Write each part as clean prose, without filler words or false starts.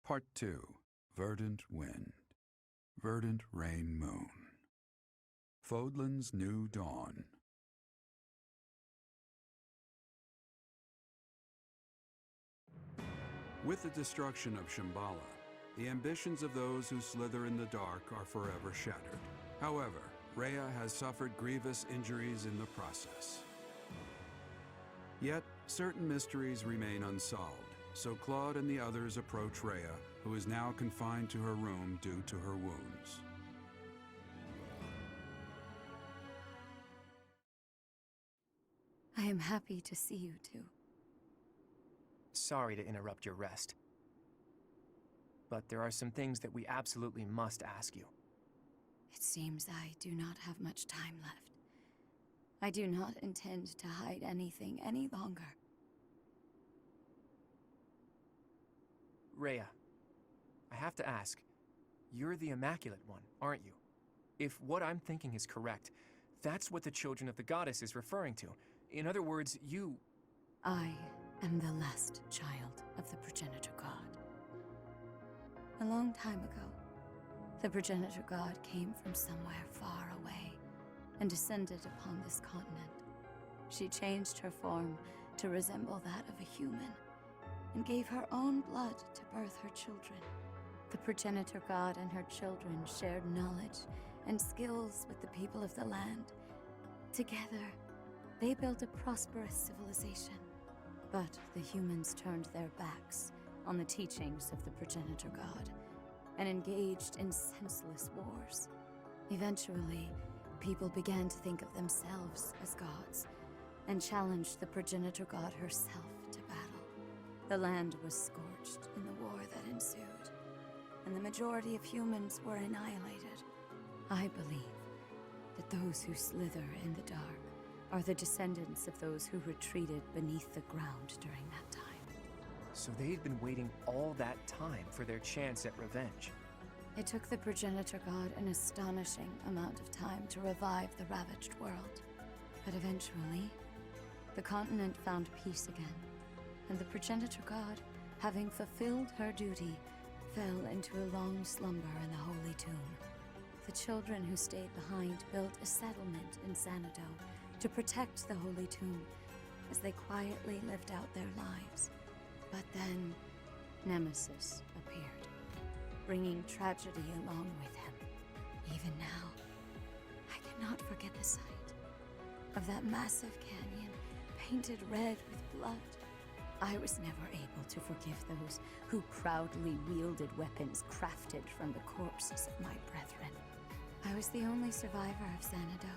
Part 2. Verdant Wind. Verdant Rain Moon. Fodlan's New Dawn. With the destruction of Shambhala, the ambitions of those who slither in the dark are forever shattered. However, Rhea has suffered grievous injuries in the process. Yet, certain mysteries remain unsolved, so Claude and the others approach Rhea, who is now confined to her room due to her wounds. I am happy to see you two. Sorry to interrupt your rest, but there are some things that we absolutely must ask you. It seems I do not have much time left. I do not intend to hide anything any longer. Rhea, I have to ask, you're the Immaculate One, aren't you? If what I'm thinking is correct, that's what the Children of the Goddess is referring to. In other words, you... I am the last child of the Progenitor God. A long time ago, the Progenitor God came from somewhere far away and descended upon this continent. She changed her form to resemble that of a human and gave her own blood to birth her children. The Progenitor God and her children shared knowledge and skills with the people of the land. Together, they built a prosperous civilization. But the humans turned their backs on the teachings of the Progenitor God and engaged in senseless wars. Eventually, people began to think of themselves as gods and challenged the Progenitor God herself to battle. The land was scorched in the war that ensued, and the majority of humans were annihilated. I believe that those who slither in the dark are the descendants of those who retreated beneath the ground during that time. So they'd been waiting all that time for their chance at revenge. It took the Progenitor God an astonishing amount of time to revive the ravaged world. But eventually, the continent found peace again, and the Progenitor God, having fulfilled her duty, fell into a long slumber in the Holy Tomb. The children who stayed behind built a settlement in Xanadu to protect the Holy Tomb as they quietly lived out their lives. But then, Nemesis appeared, bringing tragedy along with him. Even now, I cannot forget the sight of that massive canyon painted red with blood. I was never able to forgive those who proudly wielded weapons crafted from the corpses of my brethren. I was the only survivor of Xanadu,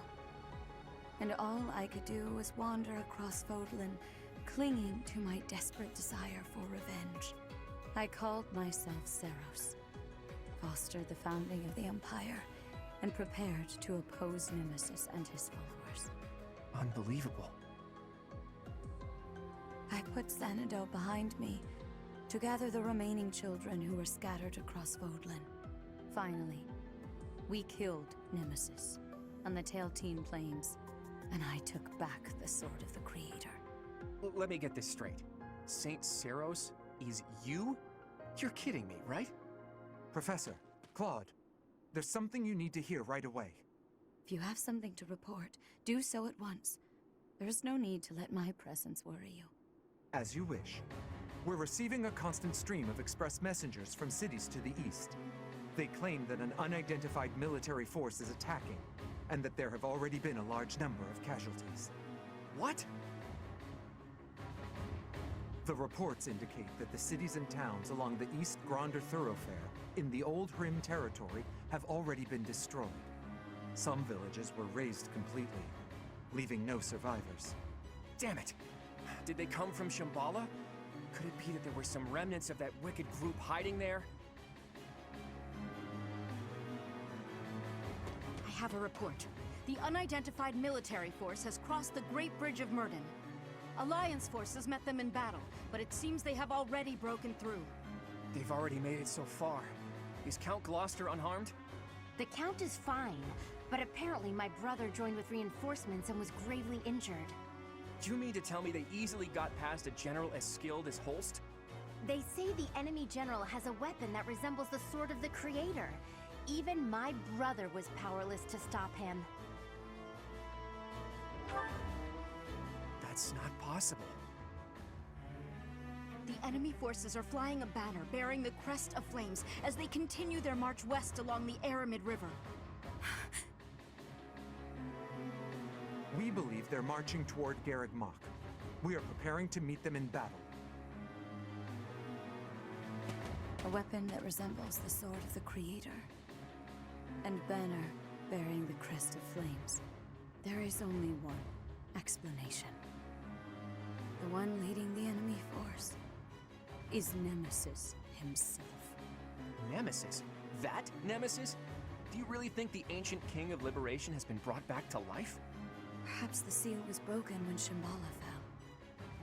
and all I could do was wander across Fodlan, clinging to my desperate desire for revenge. I called myself Seros, fostered the founding of the Empire, and prepared to oppose Nemesis and his followers. Unbelievable. I put Xanadu behind me to gather the remaining children who were scattered across Fodlan. Finally, we killed Nemesis on the Tailtean Plains, and I took back the Sword of the Creator. Let me get this straight. Saint Seros is you? You're kidding me, right? Professor, Claude, there's something you need to hear right away. If you have something to report, do so at once. There is no need to let my presence worry you. As you wish. We're receiving a constant stream of express messengers from cities to the east. They claim that an unidentified military force is attacking, and that there have already been a large number of casualties. What? The reports indicate that the cities and towns along the East Gronder thoroughfare in the Old Rim territory have already been destroyed. Some villages were razed completely, leaving no survivors. Damn it! Did they come from Shambhala? Could it be that there were some remnants of that wicked group hiding there? I have a report. The unidentified military force has crossed the Great Bridge of Murden. Alliance forces met them in battle, but it seems they have already broken through. They've already made it so far. Is Count Gloucester unharmed? The Count is fine, but apparently my brother joined with reinforcements and was gravely injured. Do you mean to tell me they easily got past a general as skilled as Holst? They say the enemy general has a weapon that resembles the sword of the Creator. Even my brother was powerless to stop him. That's not possible. The enemy forces are flying a banner bearing the crest of flames as they continue their march west along the Aramid River. We believe they're marching toward Garreg Mach. We are preparing to meet them in battle. A weapon that resembles the sword of the Creator. And banner bearing the crest of flames. There is only one explanation. The one leading the enemy force is Nemesis himself. Nemesis? That Nemesis? Do you really think the ancient king of liberation has been brought back to life? Perhaps the seal was broken when Shambhala fell.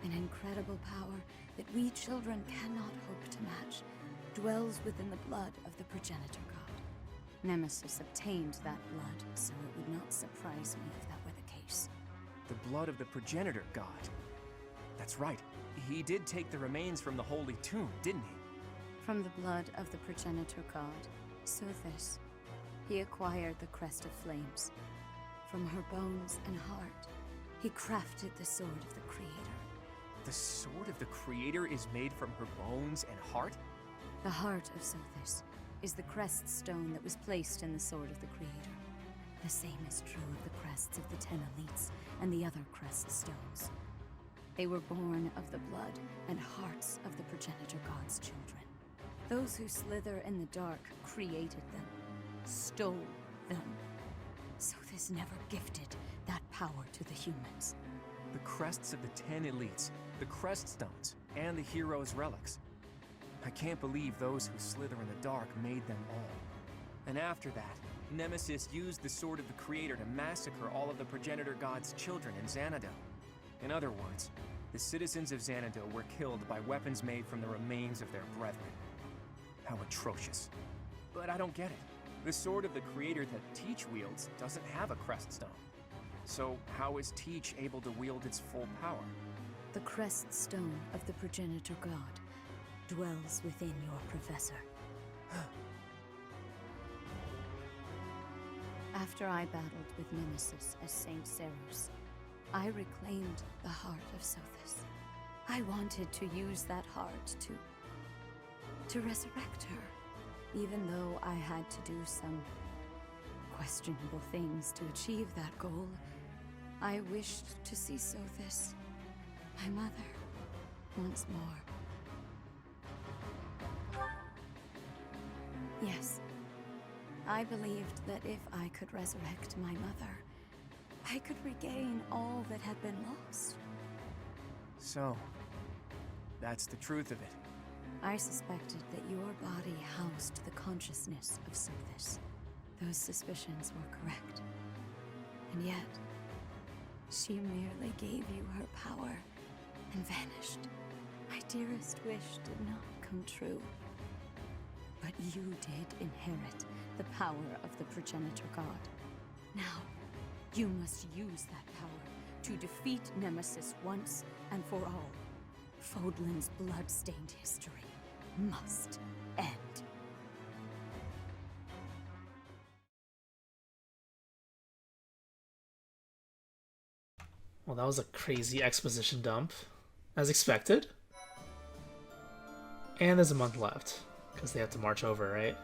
An incredible power that we children cannot hope to match dwells within the blood of the progenitor god. Nemesis obtained that blood, so it would not surprise me if that were the case. The blood of the progenitor god. That's right. He did take the remains from the holy tomb, didn't he? From the blood of the progenitor god, Sothis, he acquired the crest of flames. From her bones and heart, he crafted the sword of the Creator. The sword of the Creator is made from her bones and heart? The heart of Sothis is the crest stone that was placed in the sword of the Creator. The same is true of the crests of the 10 elites and the other crest stones. They were born of the blood and hearts of the progenitor god's children. Those who slither in the dark created them, stole them. Sothis never gifted that power to the humans. The crests of the 10 elites, the crest stones, and the heroes' relics. I can't believe those who slither in the dark made them all. And after that, Nemesis used the sword of the Creator to massacre all of the progenitor god's children in Xanadu. In other words, the citizens of Xanadu were killed by weapons made from the remains of their brethren. How atrocious. But I don't get it. The sword of the Creator that Teach wields doesn't have a crest stone. So how is Teach able to wield its full power? The crest stone of the progenitor god dwells within your professor. After I battled with Nemesis as Saint Serus, I reclaimed the heart of Sothis. I wanted to use that heart to resurrect her, even though I had to do some questionable things to achieve that goal. I wished to see Sothis, my mother, once more. Yes, I believed that if I could resurrect my mother, I could regain all that had been lost. So, that's the truth of it. I suspected that your body housed the consciousness of Sothis. Those suspicions were correct. And yet, she merely gave you her power and vanished. My dearest wish did not come true. But you did inherit the power of the progenitor god. Now, you must use that power to defeat Nemesis once and for all. Fodlan's blood-stained history must end. Well, that was a crazy exposition dump, as expected. And there's a month left, because they have to march over, right?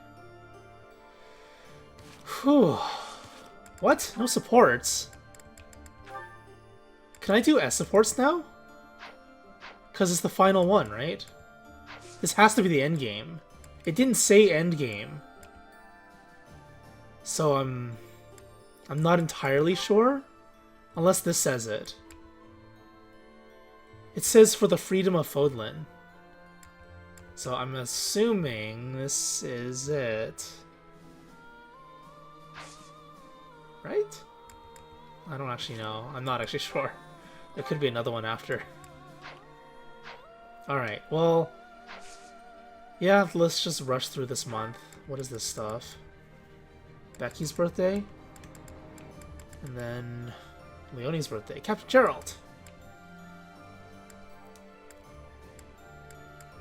Whew. What? No supports? Can I do S supports now? Because it's the final one, right? This has to be the end game. It didn't say end game. So I'm not entirely sure. Unless this says it. It says for the freedom of Fodlan. So I'm assuming this is it. Right? I don't actually know. I'm not actually sure. There could be another one after. Alright, well... yeah, let's just rush through this month. What is this stuff? Becky's birthday? And then... Leonie's birthday. Captain Gerald!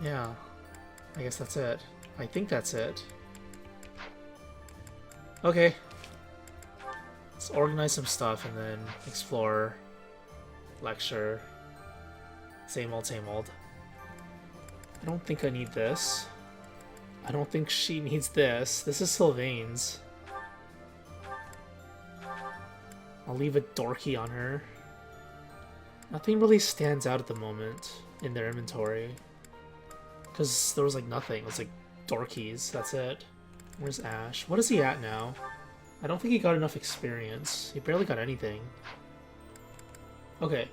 Yeah, I guess that's it. I think that's it. Okay. Let's organize some stuff and then explore, lecture. Same old, same old. I don't think I need this. I don't think she needs this. This is Sylvain's. I'll leave a dorky on her. Nothing really stands out at the moment in their inventory. Because there was like nothing. It was like dorkies. That's it. Where's Ash? What is he at now? I don't think he got enough experience. He barely got anything. Okay.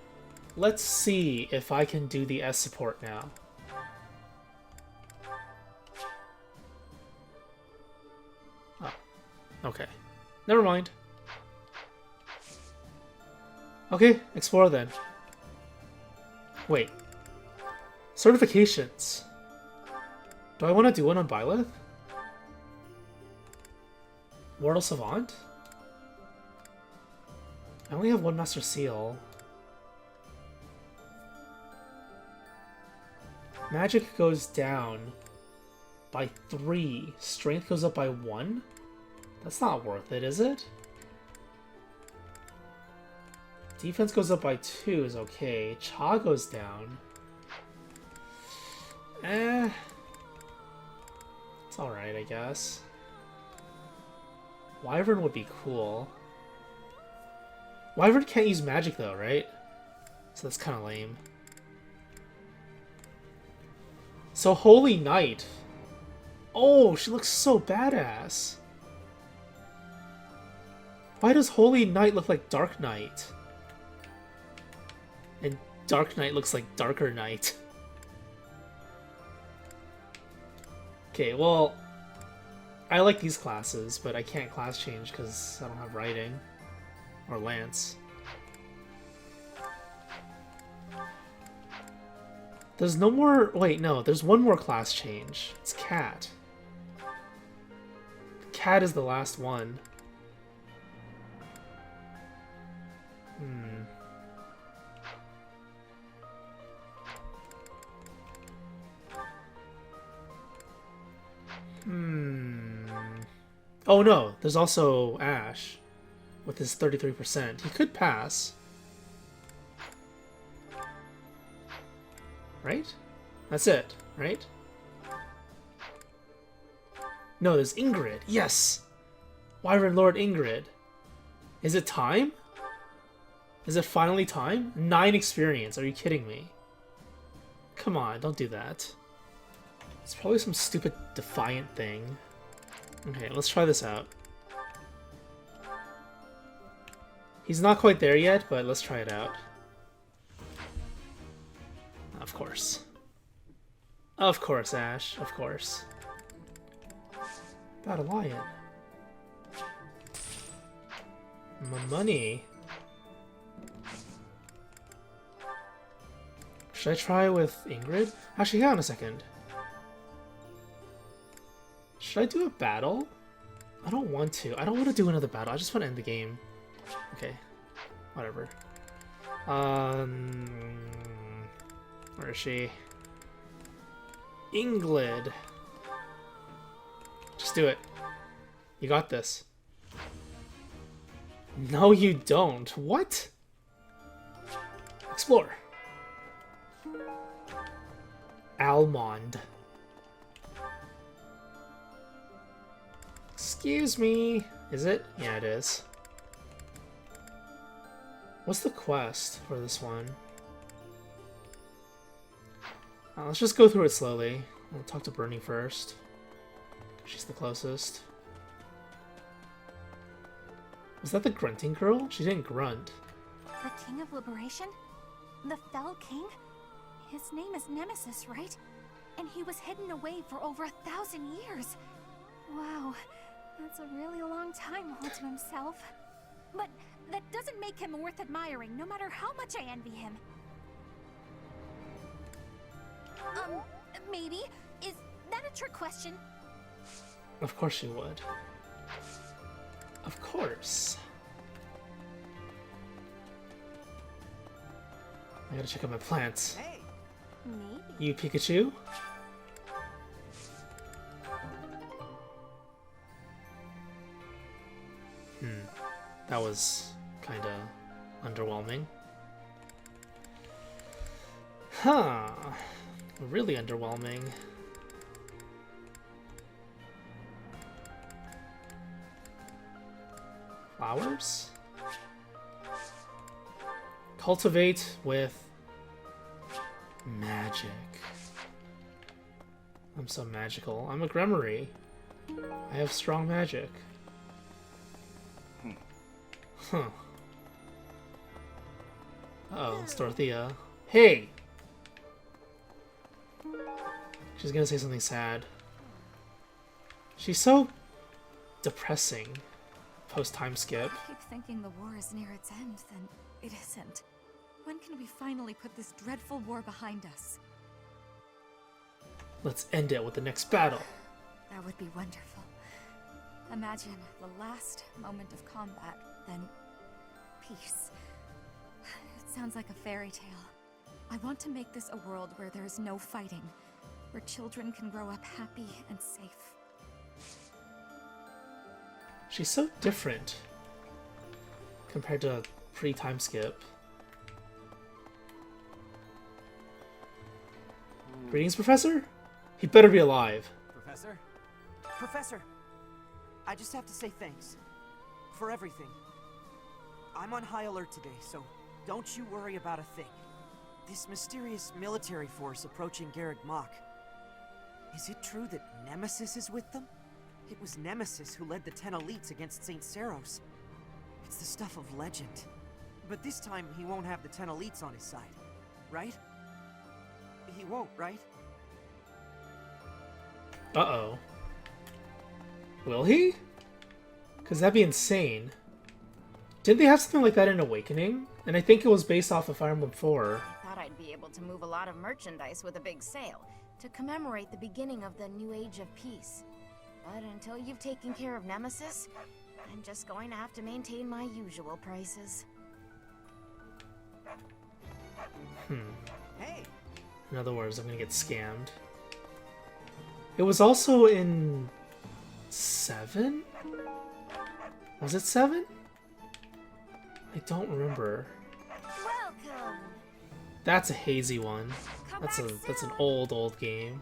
Let's see if I can do the S support now. Oh. Okay. Never mind. Okay, explore then. Wait. Certifications. Do I want to do one on Byleth? Mortal Savant? I only have one Master Seal. Magic goes down by 3. Strength goes up by 1? That's not worth it, is it? Defense goes up by 2 is okay. Cha goes down. It's alright, I guess. Wyvern would be cool. Wyvern can't use magic though, right? So that's kind of lame. So Holy Knight. Oh, she looks so badass. Why does Holy Knight look like Dark Knight? And Dark Knight looks like Darker Knight. Okay, well, I like these classes, but I can't class change because I don't have writing. Or Lance. There's no more... Wait, no, there's one more class change. It's Cat. Cat is the last one. Oh no, there's also Ash with his 33%. He could pass. Right? That's it, right? No, there's Ingrid. Yes! Wyvern Lord Ingrid. Is it time? Is it finally time? 9 experience. Are you kidding me? Come on, don't do that. It's probably some stupid Defiant thing. Okay, let's try this out. He's not quite there yet, but let's try it out. Of course. Of course, Ash. Of course. Battle Lion. My money. Should I try with Ingrid? Actually, hang on a second. Should I do a battle? I don't want to. I don't want to do another battle. I just want to end the game. Okay. Whatever. Where is she? Ingrid. Just do it. You got this. No, you don't. What? Explore. Almond. Excuse me. Is it? Yeah, it is. What's the quest for this one? Let's just go through it slowly. We'll talk to Bernie first. She's the closest. Was that the grunting girl? She didn't grunt. The King of Liberation? The Fell King? His name is Nemesis, right? And he was hidden away for over 1,000 years. Wow, that's a really long time all to himself. But that doesn't make him worth admiring, no matter how much I envy him. Maybe? Is that a trick question? Of course she would. Of course. I gotta check out my plants. Maybe. You Pikachu? That was kinda underwhelming. Huh. Really underwhelming. Flowers? Cultivate with magic. I'm so magical. I'm a Gremory. I have strong magic. Huh. Uh-oh, it's Dorothea. Hey! She's gonna say something sad. She's so depressing. Post-time skip. I keep thinking the war is near its end, then it isn't. When can we finally put this dreadful war behind us? Let's end it with the next battle. That would be wonderful. Imagine the last moment of combat, then peace. It sounds like a fairy tale. I want to make this a world where there is no fighting, where children can grow up happy and safe. She's so different compared to pre-time skip. Greetings, Professor? He better be alive. Professor? Professor! I just have to say thanks. For everything. I'm on high alert today, so don't you worry about a thing. This mysterious military force approaching Garreg Mach. Is it true that Nemesis is with them? It was Nemesis who led the 10 elites against St. Saros. It's the stuff of legend. But this time, he won't have the 10 elites on his side. Right? He won't, right? Uh-oh. Will he? Because that'd be insane. Didn't they have something like that in Awakening? And I think it was based off of Fire Emblem 4. I thought I'd be able to move a lot of merchandise with a big sale to commemorate the beginning of the new age of peace. But until you've taken care of Nemesis, I'm just going to have to maintain my usual prices. Hey! In other words, I'm gonna get scammed. It was also in 7? Was it 7? I don't remember. Welcome! That's a hazy one. That's an old game.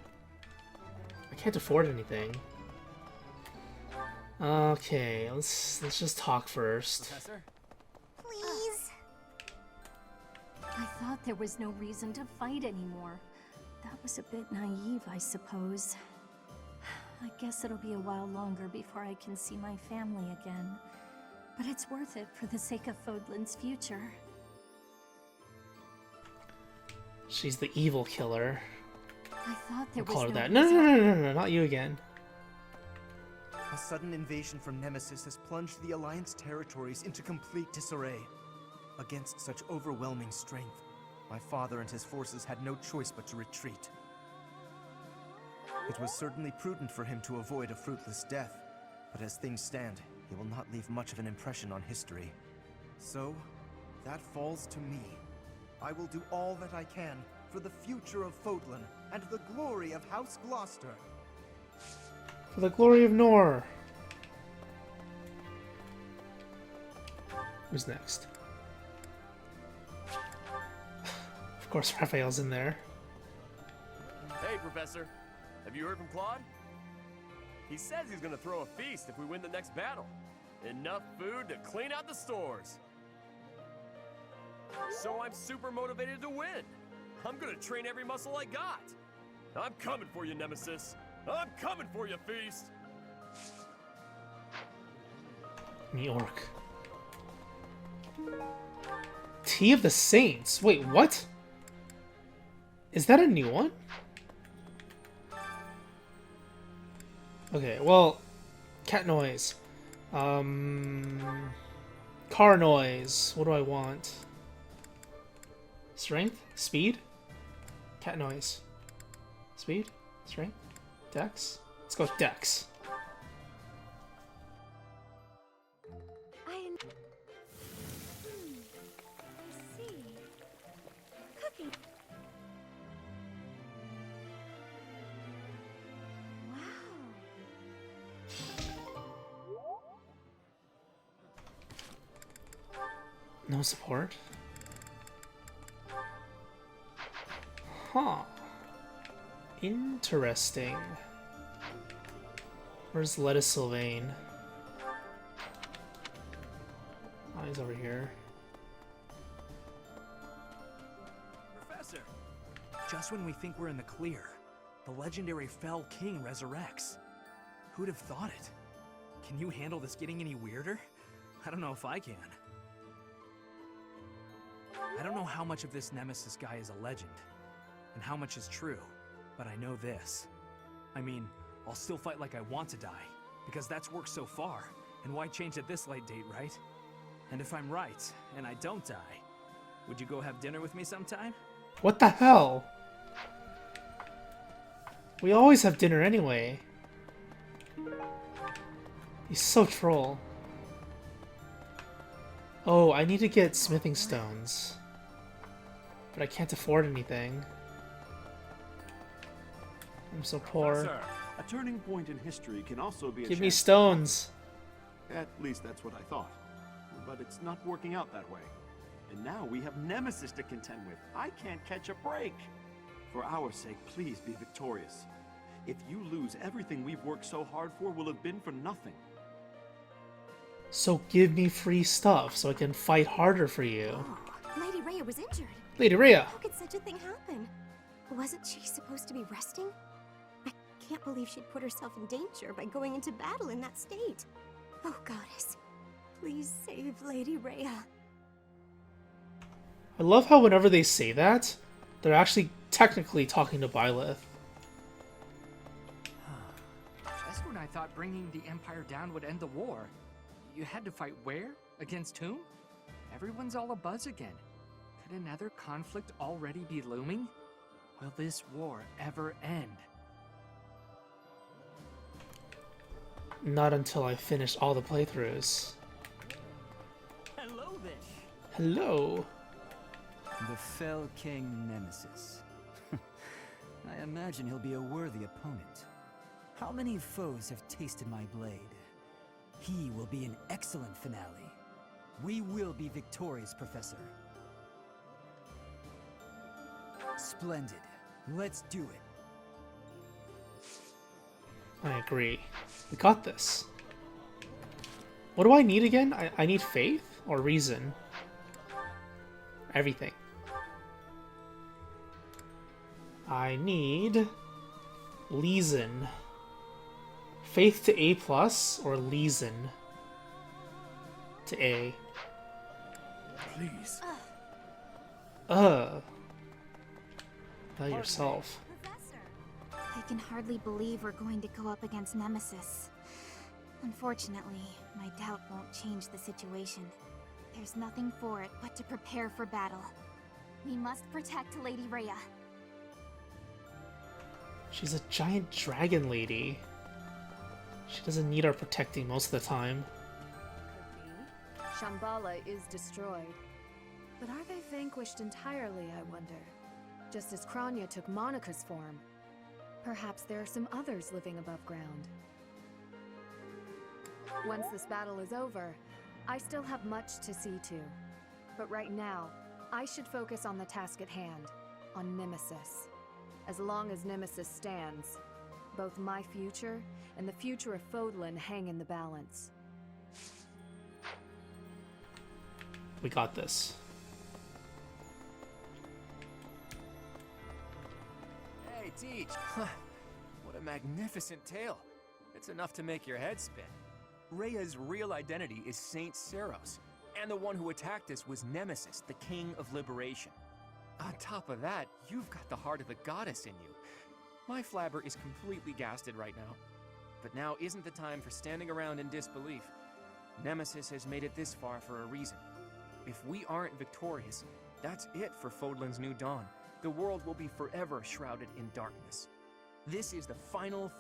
I can't afford anything. Okay, let's just talk first. Professor? Please? I thought there was no reason to fight anymore. That was a bit naive, I suppose. I guess it'll be a while longer before I can see my family again. But it's worth it for the sake of Fodlan's future. She's the evil killer. I thought there We'll was call her no that. reason- No, not you again. A sudden invasion from Nemesis has plunged the Alliance territories into complete disarray. Against such overwhelming strength, my father and his forces had no choice but to retreat. It was certainly prudent for him to avoid a fruitless death, but as things stand, he will not leave much of an impression on history. So, that falls to me. I will do all that I can for the future of Fodlan and the glory of House Gloucester. For the glory of Nor. Who's next? Of course, Raphael's in there. Hey, Professor. Have you heard from Claude? He says he's gonna throw a feast if we win the next battle. Enough food to clean out the stores. So I'm super motivated to win. I'm gonna train every muscle I got. I'm coming for you, Nemesis. I'm coming for you, Feast. New York. Tea of the Saints. Wait, what? Is that a new one? Okay, well, cat noise. Car noise. What do I want? Strength? Speed? Cat noise. Speed? Strength? Dex? Let's go with Dex. I see. Cooking. Wow. No support? Huh. Interesting. Where's Lettuce Sylvain? Oh, he's over here. Professor! Just when we think we're in the clear, the legendary Fell King resurrects. Who'd have thought it? Can you handle this getting any weirder? I don't know if I can. I don't know how much of this Nemesis guy is a legend, and how much is true, but I know this. I mean, I'll still fight like I want to die, because that's worked so far, and why change at this late date, right? And if I'm right, and I don't die, would you go have dinner with me sometime? What the hell? We always have dinner anyway. He's so troll. Oh, I need to get smithing stones. But I can't afford anything. I'm so poor. Sir, a turning point in history can also be a Give me chance. stones. At least that's what I thought. But it's not working out that way. And now we have Nemesis to contend with. I can't catch a break. For our sake, please be victorious. If you lose, everything we've worked so hard for will have been for nothing. So give me free stuff so I can fight harder for you. Oh, Lady Rhea was injured. Lady Rhea! How could such a thing happen? Wasn't she supposed to be resting? I can't believe she'd put herself in danger by going into battle in that state. Oh, Goddess, please save Lady Rhea. I love how whenever they say that, they're actually technically talking to Byleth. Just when I thought bringing the Empire down would end the war, you had to fight where? Against whom? Everyone's all abuzz again. Could another conflict already be looming? Will this war ever end? Not until I finish all the playthroughs. Hello there. Hello. The Fell King Nemesis. I imagine he'll be a worthy opponent. How many foes have tasted my blade? He will be an excellent finale. We will be victorious, Professor. Splendid. Let's do it. I agree. We got this. What do I need again? I need faith or reason? Everything. I need Leeson. Faith to A+ or Leeson to A? Please. Tell yourself. I can hardly believe we're going to go up against Nemesis. Unfortunately, my doubt won't change the situation. There's nothing for it but to prepare for battle. We must protect Lady Rhea. She's a giant dragon lady. She doesn't need our protecting most of the time. Shambhala is destroyed. But are they vanquished entirely, I wonder? Just as Kranya took Monica's form. Perhaps there are some others living above ground. Once this battle is over, I still have much to see to. But right now, I should focus on the task at hand, on Nemesis. As long as Nemesis stands, both my future and the future of Fodlan hang in the balance. We got this. Hey, Teach! What a magnificent tale. It's enough to make your head spin. Rhea's real identity is Saint Seros, and the one who attacked us was Nemesis, the King of Liberation. On top of that, you've got the heart of the goddess in you. My flabber is completely gasted right now. But now isn't the time for standing around in disbelief. Nemesis has made it this far for a reason. If we aren't victorious, that's it for Fodlan's new dawn. The world will be forever shrouded in darkness. This is the final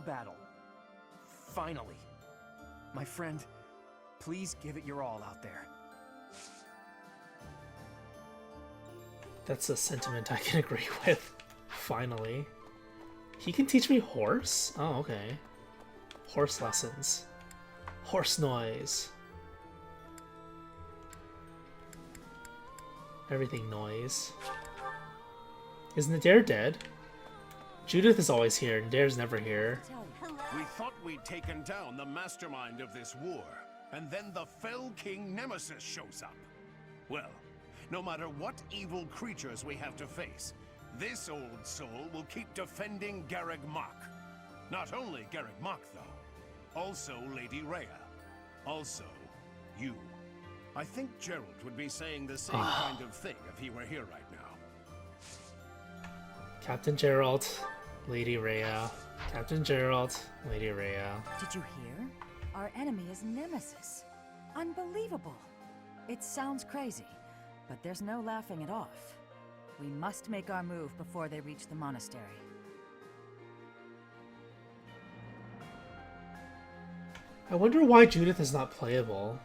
battle. Finally. My friend, please give it your all out there. That's a sentiment I can agree with. Finally. He can teach me horse? Oh, okay. Horse lessons. Horse noise. Everything noise. Isn't Dare dead? Judith is always here, and Dare's never here. We thought we'd taken down the mastermind of this war, and then the Fell King Nemesis shows up. Well, no matter what evil creatures we have to face, this old soul will keep defending Garreg Mach. Not only Garreg Mach, though. Also Lady Rhea. Also, you. I think Gerald would be saying the same kind of thing if he were here right now. Captain Gerald, Lady Rhea. Captain Gerald, Lady Rhea. Did you hear? Our enemy is Nemesis. Unbelievable. It sounds crazy, but there's no laughing it off. We must make our move before they reach the monastery. I wonder why Judith is not playable.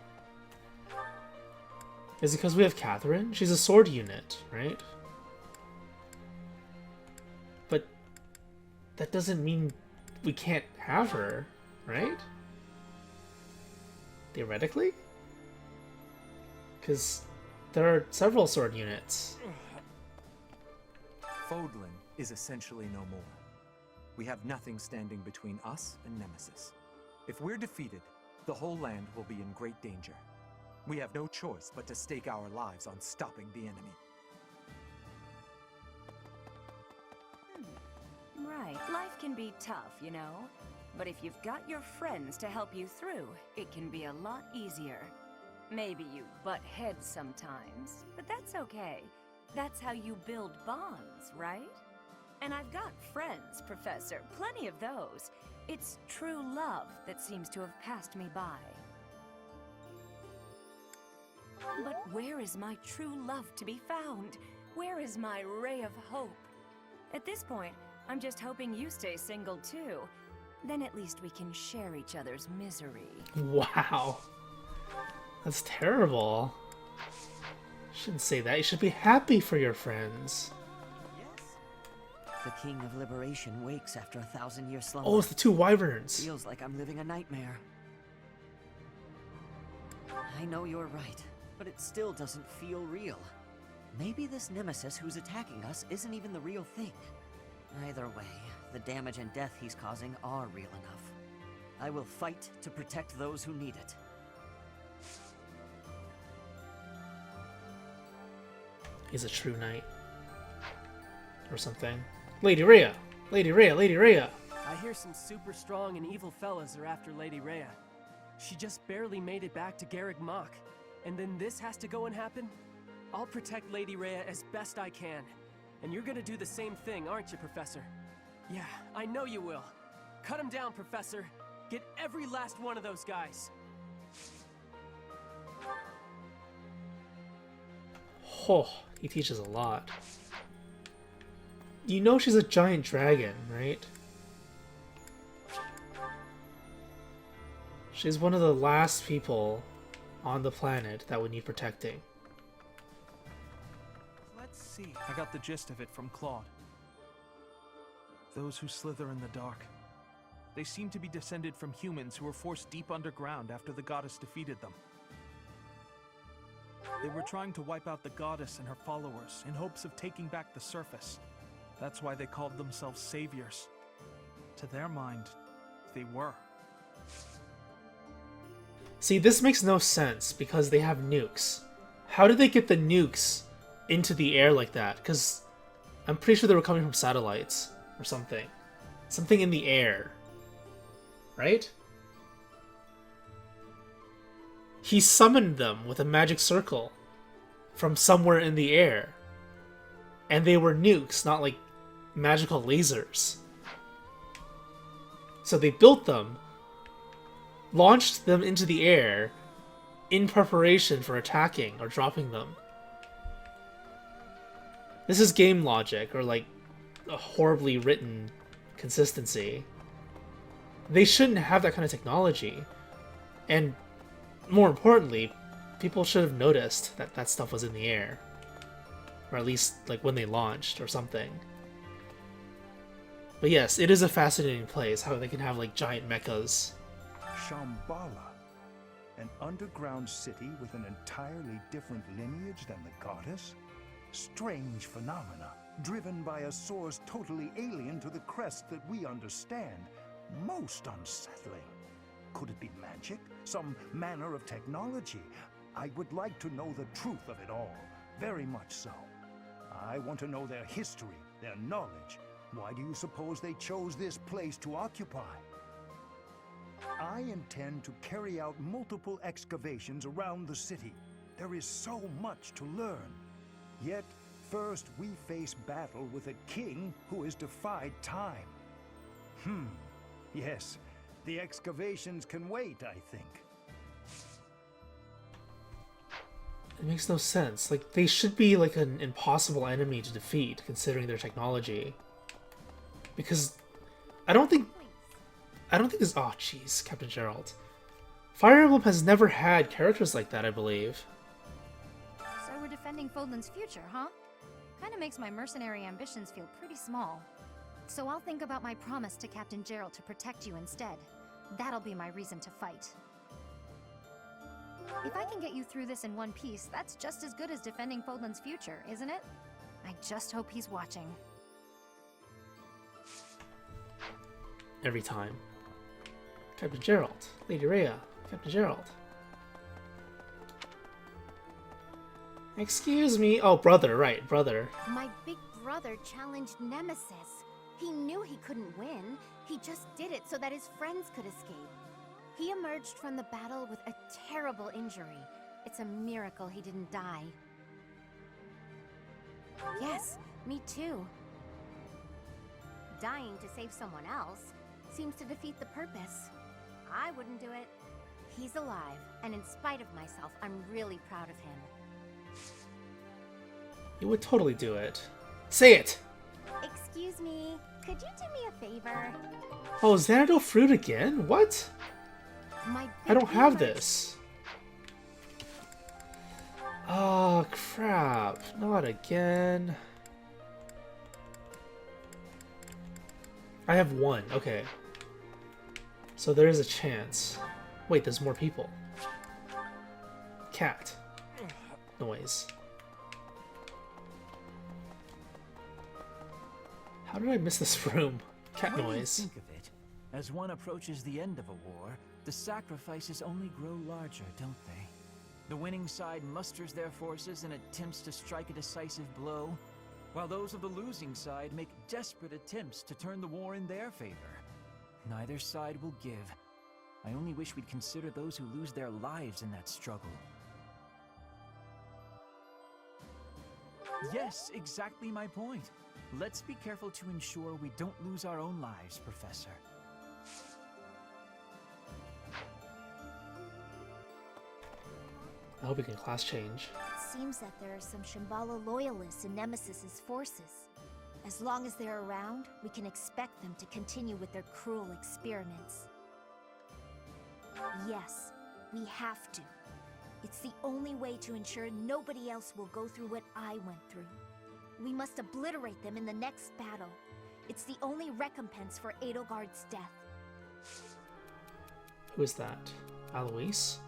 Is it because we have Catherine? She's a sword unit, right? But that doesn't mean we can't have her, right? Theoretically? Because there are several sword units. Fodlan is essentially no more. We have nothing standing between us and Nemesis. If we're defeated, the whole land will be in great danger. We have no choice but to stake our lives on stopping the enemy. Right, life can be tough, you know? But if you've got your friends to help you through, it can be a lot easier. Maybe you butt heads sometimes, but that's okay. That's how you build bonds, right? And I've got friends, Professor, plenty of those. It's true love that seems to have passed me by. But where is my true love to be found? Where is my ray of hope? At this point, I'm just hoping you stay single too. Then at least we can share each other's misery. Wow. That's terrible. Shouldn't say that. You should be happy for your friends. The King of Liberation wakes after 1,000-year slumber. Oh, it's the two wyverns. Feels like I'm living a nightmare. I know you're right, but it still doesn't feel real. Maybe this Nemesis who's attacking us isn't even the real thing. Either way, the damage and death he's causing are real enough. I will fight to protect those who need it. He's a true knight. Or something. Lady Rhea! Lady Rhea! Lady Rhea! I hear some super strong and evil fellas are after Lady Rhea. She just barely made it back to Garreg Mach. And then this has to go and happen? I'll protect Lady Rhea as best I can. And you're gonna do the same thing, aren't you, Professor? Yeah, I know you will. Cut him down, Professor. Get every last one of those guys. Oh, he teaches a lot. You know she's a giant dragon, right? She's one of the last people on the planet that would need protecting. Let's see. I got the gist of it from Claude. Those who slither in the dark. They seem to be descended from humans who were forced deep underground after the goddess defeated them. They were trying to wipe out the goddess and her followers in hopes of taking back the surface. That's why they called themselves saviors. To their mind, they were. See, this makes no sense because they have nukes. How did they get the nukes into the air like that? Because I'm pretty sure they were coming from satellites or something. Something in the air. Right? He summoned them with a magic circle from somewhere in the air. And they were nukes, not like magical lasers. So they built them, launched them into the air in preparation for attacking or dropping them. This is game logic, or like a horribly written consistency. They shouldn't have that kind of technology. And more importantly, people should have noticed that that stuff was in the air. Or at least like when they launched or something. But yes, it is a fascinating place how they can have like giant mechas. Shambhala, an underground city with an entirely different lineage than the goddess? Strange phenomena, driven by a source totally alien to the crest that we understand. Most unsettling. Could it be magic? Some manner of technology? I would like to know the truth of it all. Very much so. I want to know their history, their knowledge. Why do you suppose they chose this place to occupy? I intend to carry out multiple excavations around the city. There is so much to learn. Yet, first we face battle with a king who has defied time. Yes, the excavations can wait, I think. It makes no sense. Like, they should be like an impossible enemy to defeat, considering their technology. Because I don't think this. Oh, jeez, Captain Gerald. Fire Emblem has never had characters like that, I believe. So we're defending Fodlan's future, huh? Kinda makes my mercenary ambitions feel pretty small. So I'll think about my promise to Captain Gerald to protect you instead. That'll be my reason to fight. If I can get you through this in one piece, that's just as good as defending Fodlan's future, isn't it? I just hope he's watching. Every time. Captain Gerald. Lady Rhea. Captain Gerald. Excuse me. Oh, brother, right, brother. My big brother challenged Nemesis. He knew he couldn't win. He just did it so that his friends could escape. He emerged from the battle with a terrible injury. It's a miracle he didn't die. Yes, me too. Dying to save someone else seems to defeat the purpose. I wouldn't do it. He's alive, and in spite of myself, I'm really proud of him. You would totally do it. Say it! Excuse me, could you do me a favor? Oh, Xanadu fruit again? What? I don't have this. Oh, crap. Not again. I have one. Okay. So there is a chance. Wait, there's more people. Cat. Noise. How did I miss this room? Cat noise. Think of it. As one approaches the end of a war, the sacrifices only grow larger, don't they? The winning side musters their forces and attempts to strike a decisive blow, while those of the losing side make desperate attempts to turn the war in their favor. Neither side will give. I only wish we'd consider those who lose their lives in that struggle. Yes, exactly my point. Let's be careful to ensure we don't lose our own lives, Professor. I hope we can class change. It seems that there are some Shambhala loyalists in Nemesis's forces. As long as they're around, we can expect them to continue with their cruel experiments. Yes, we have to. It's the only way to ensure nobody else will go through what I went through. We must obliterate them in the next battle. It's the only recompense for Edelgard's death. Who is that? Alois?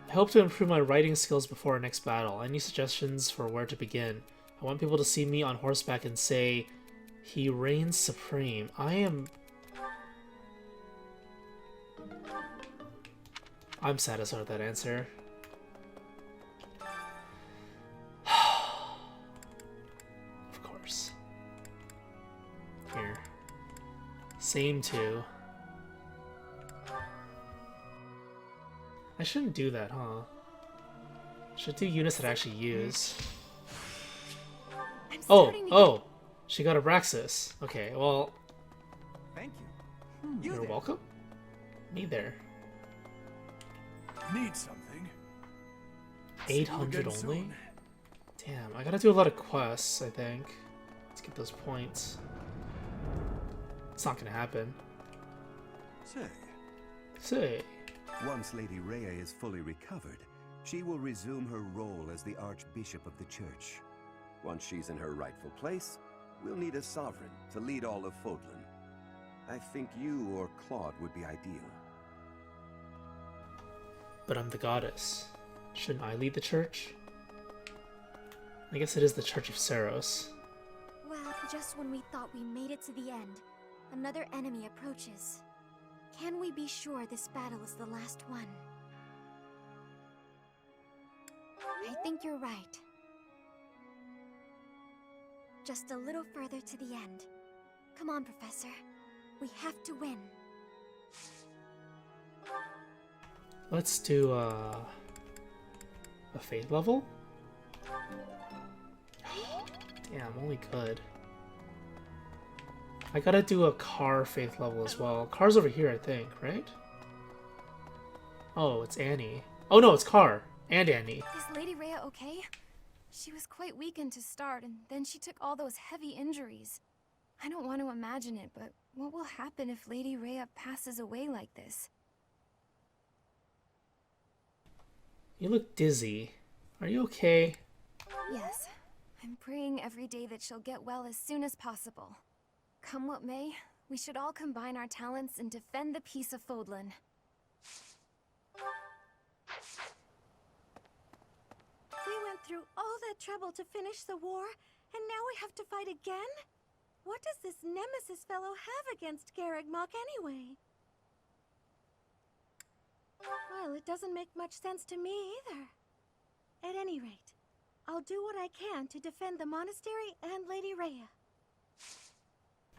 I hope to improve my writing skills before our next battle. Any suggestions for where to begin? I want people to see me on horseback and say, "He reigns supreme." I'm satisfied with that answer. Of course. Here. Same two. I shouldn't do that, huh? Should do units that I actually use. Oh! She got Abraxas. Okay, well... Thank you. You're welcome. Me there. Need something? 800 only? Damn, I gotta do a lot of quests, I think. Let's get those points. It's not gonna happen. Say. Once Lady Rhea is fully recovered, she will resume her role as the Archbishop of the Church. Once she's in her rightful place, we'll need a sovereign to lead all of Fodlan. I think you or Claude would be ideal. But I'm the goddess. Shouldn't I lead the church? I guess it is the Church of Saros. Well, just when we thought we made it to the end, another enemy approaches. Can we be sure this battle is the last one? I think you're right. Just a little further to the end. Come on, Professor. We have to win. Let's do a faith level? Damn, only good. I gotta do a car faith level as well. Car's over here, I think, right? Oh, it's Annie. Oh no, it's Car and Annie. Is Lady Rhea okay? She was quite weakened to start, and then she took all those heavy injuries. I don't want to imagine it, but what will happen if Lady Rhea passes away like this? You look dizzy. Are you okay? Yes. I'm praying every day that she'll get well as soon as possible. Come what may, we should all combine our talents and defend the peace of Fodlan. We went through all that trouble to finish the war, and now we have to fight again? What does this Nemesis fellow have against Geyer anyway? Well, it doesn't make much sense to me either. At any rate, I'll do what I can to defend the monastery and Lady Rhea.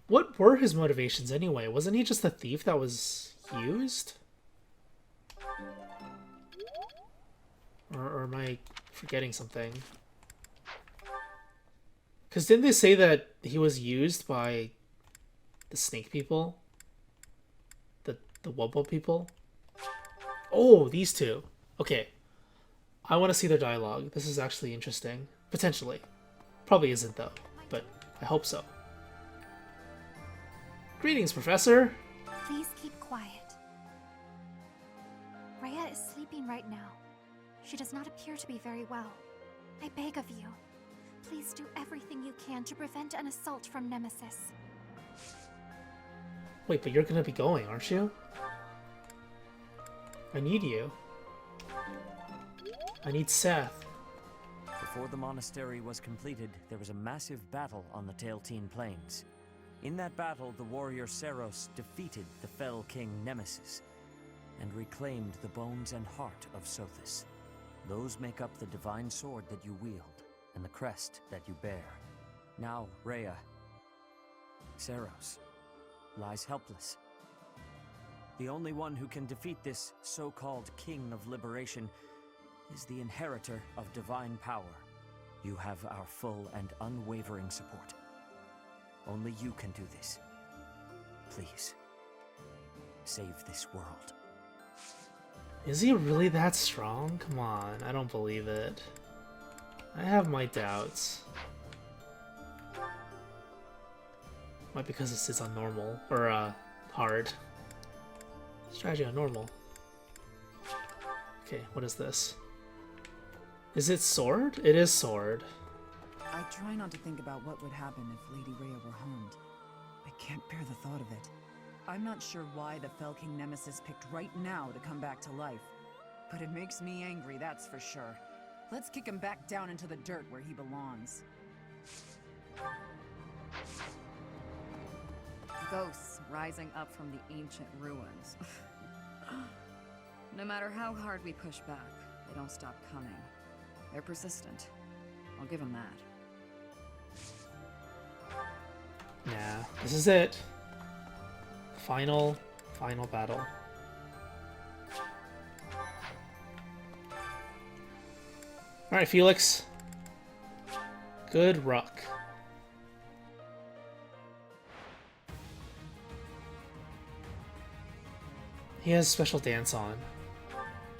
What were his motivations anyway? Wasn't he just a thief that was used? Or am I forgetting something? Because didn't they say that he was used by the snake people? The Wubbo people? Oh, these two. Okay. I want to see their dialogue. This is actually interesting. Potentially. Probably isn't though, but I hope so. Greetings, Professor. Please keep quiet. Rhea is sleeping right now. She does not appear to be very well. I beg of you, please do everything you can to prevent an assault from Nemesis. Wait, but you're gonna be going, aren't you? I need you. I need Seth. Before the monastery was completed, there was a massive battle on the Tailteen Plains. In that battle, the warrior Saros defeated the fell king Nemesis and reclaimed the bones and heart of Sothis. Those make up the divine sword that you wield and the crest that you bear. Now, Rhea, Saros, lies helpless. The only one who can defeat this so-called King of Liberation is the inheritor of divine power. You have our full and unwavering support. Only you can do this. Please, save this world. Is he really that strong? Come on, I don't believe it. I have my doubts. Might because this is on normal, or hard. Strategy on normal. Okay, what is this? Is it sword? It is sword. I try not to think about what would happen if Lady Rhea were harmed. I can't bear the thought of it. I'm not sure why the Fell King Nemesis picked right now to come back to life. But it makes me angry, that's for sure. Let's kick him back down into the dirt where he belongs. Ghosts rising up from the ancient ruins. No matter how hard we push back, they don't stop coming. They're persistent. I'll give them that. Nah, this is it. Final battle. Alright, Felix. Good ruck. He has special dance on.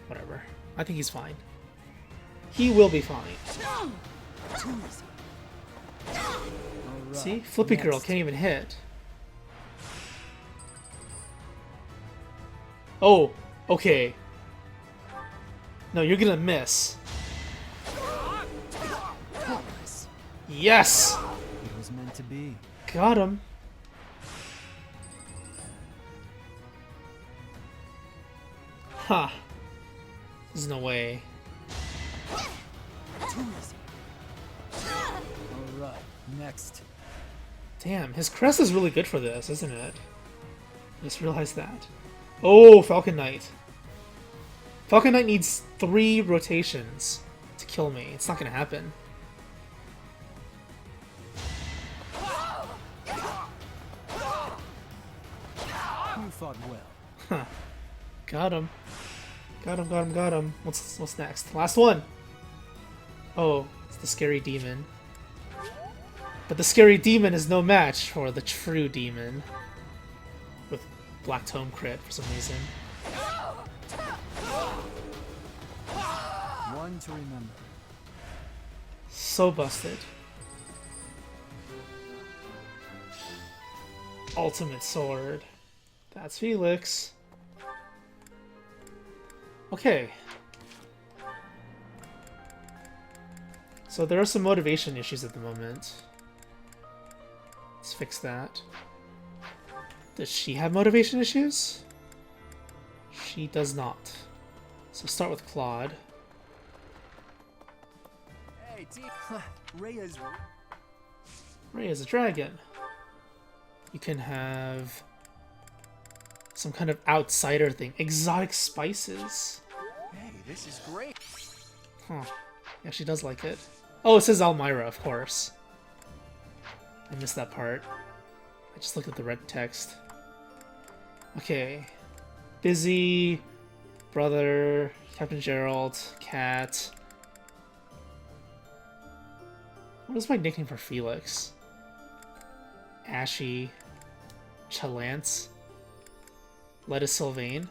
Whatever. I think he's fine. He will be fine. See? Flippy Girl can't even hit. Oh, okay. No, you're gonna miss. Yes! It was meant to be. Got him. Huh. There's no way. next? Damn, his crest is really good for this, isn't it? I just realized that. Oh, Falcon Knight. Falcon Knight needs 3 rotations to kill me. It's not gonna happen. You fought well. Huh. Got him. Got him, got him, got him. What's next? Last one! Oh, it's the scary demon. But the scary demon is no match for the true demon. With Black Tome crit for some reason. One to remember. So busted. Ultimate sword. That's Felix. Okay. So there are some motivation issues at the moment. Let's fix that. Does she have motivation issues? She does not. So start with Claude. Hey, Rhea's... Rhea's a dragon. You can have some kind of outsider thing. Exotic spices. Hey, this is great. Huh. Yeah, she does like it. Oh, it says Almyra, of course. I missed that part. I just looked at the red text. Okay. Busy, brother, Captain Gerald, cat. What is my nickname for Felix? Ashy, Chalance, Lettuce Sylvain,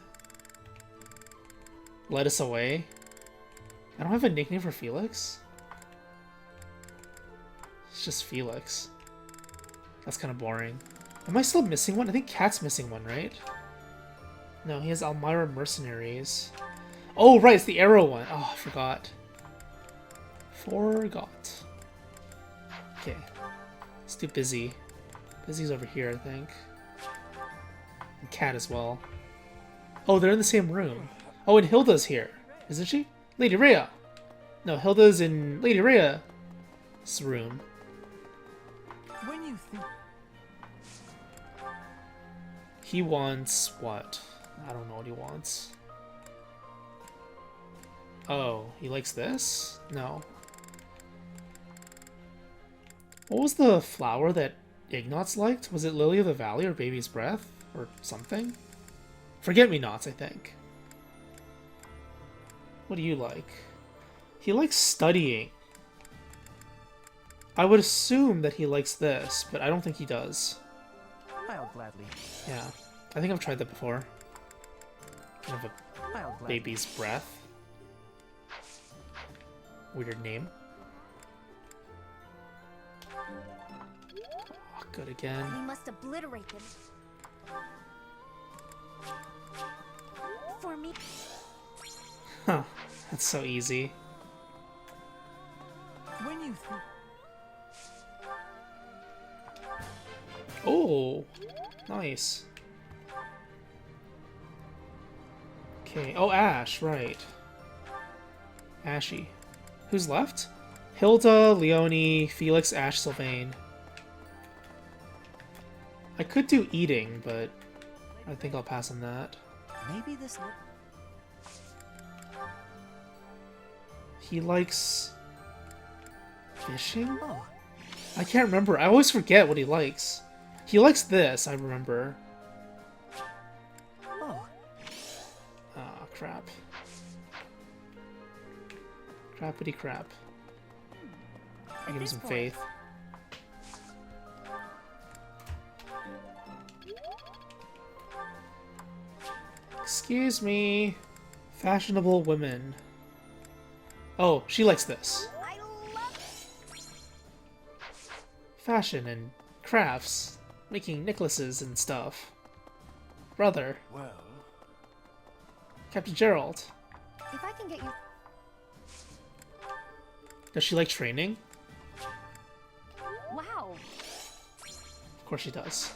Lettuce Away. I don't have a nickname for Felix? It's just Felix. That's kind of boring. Am I still missing one? I think Cat's missing one, right? No, he has Almyra Mercenaries. Oh, right, it's the arrow one. Oh, I forgot. Forgot. Okay. Let's do Busy. Busy's over here, I think. And Cat as well. Oh, they're in the same room. Oh, and Hilda's here. Isn't she? Lady Rhea! No, Hilda's in Lady Rhea's room. When you think... He wants what? I don't know what he wants. Oh, he likes this? No. What was the flower that Ignatz liked? Was it Lily of the Valley or Baby's Breath? Or something? Forget-me-nots, I think. What do you like? He likes studying. I would assume that he likes this, but I don't think he does. I'll gladly. Yeah, I think I've tried that before. Kind of a Baby's Breath. Weird name. Oh, good again. We must obliterate them. For me. Huh, that's so easy. When you think... Oh, nice. Okay, oh, Ash, right. Ashy. Who's left? Hilda, Leonie, Felix, Ash, Sylvain. I could do eating, but I think I'll pass on that. Maybe this... He likes... fishing? Oh. I can't remember. I always forget what he likes. He likes this, I remember. Oh. Ah, crap. Crappity crap. I give him some faith. Excuse me. Fashionable women. Oh, she likes this. Fashion and crafts. Making necklaces and stuff. Brother. Well... Captain Gerald. If I can get you... Does she like training? Wow. Of course she does.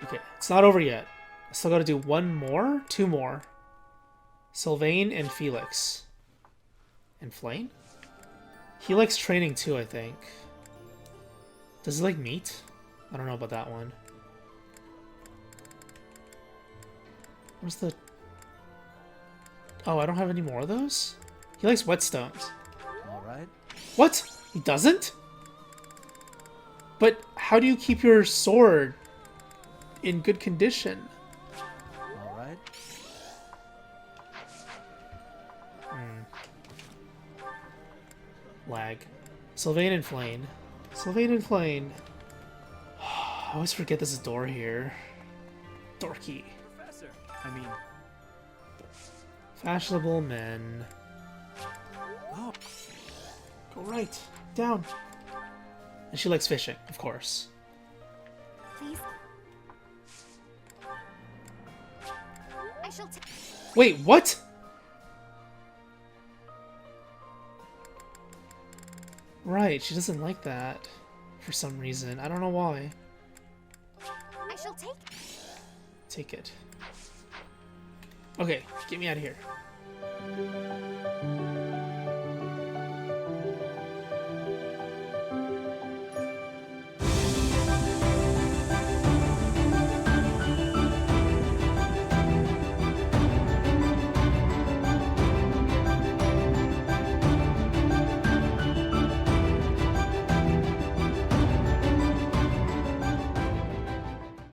Okay, it's not over yet. I still gotta do one more? Two more. Sylvain and Felix. And Flame? He likes training too, I think. Does he like meat? I don't know about that one. Where's the... Oh, I don't have any more of those? He likes whetstones. Alright. What? He doesn't? But how do you keep your sword in good condition? Alright. Lag. Sylvain and Flame. Sylvain and Flame. I always forget there's a door here. Dorky. Professor, I mean... Fashionable men. Oh. Go right. Down. And she likes fishing, of course. Please. I shall take. Wait, what? Right, she doesn't like that. For some reason. I don't know why. I shall take. Take it. Okay, get me out of here.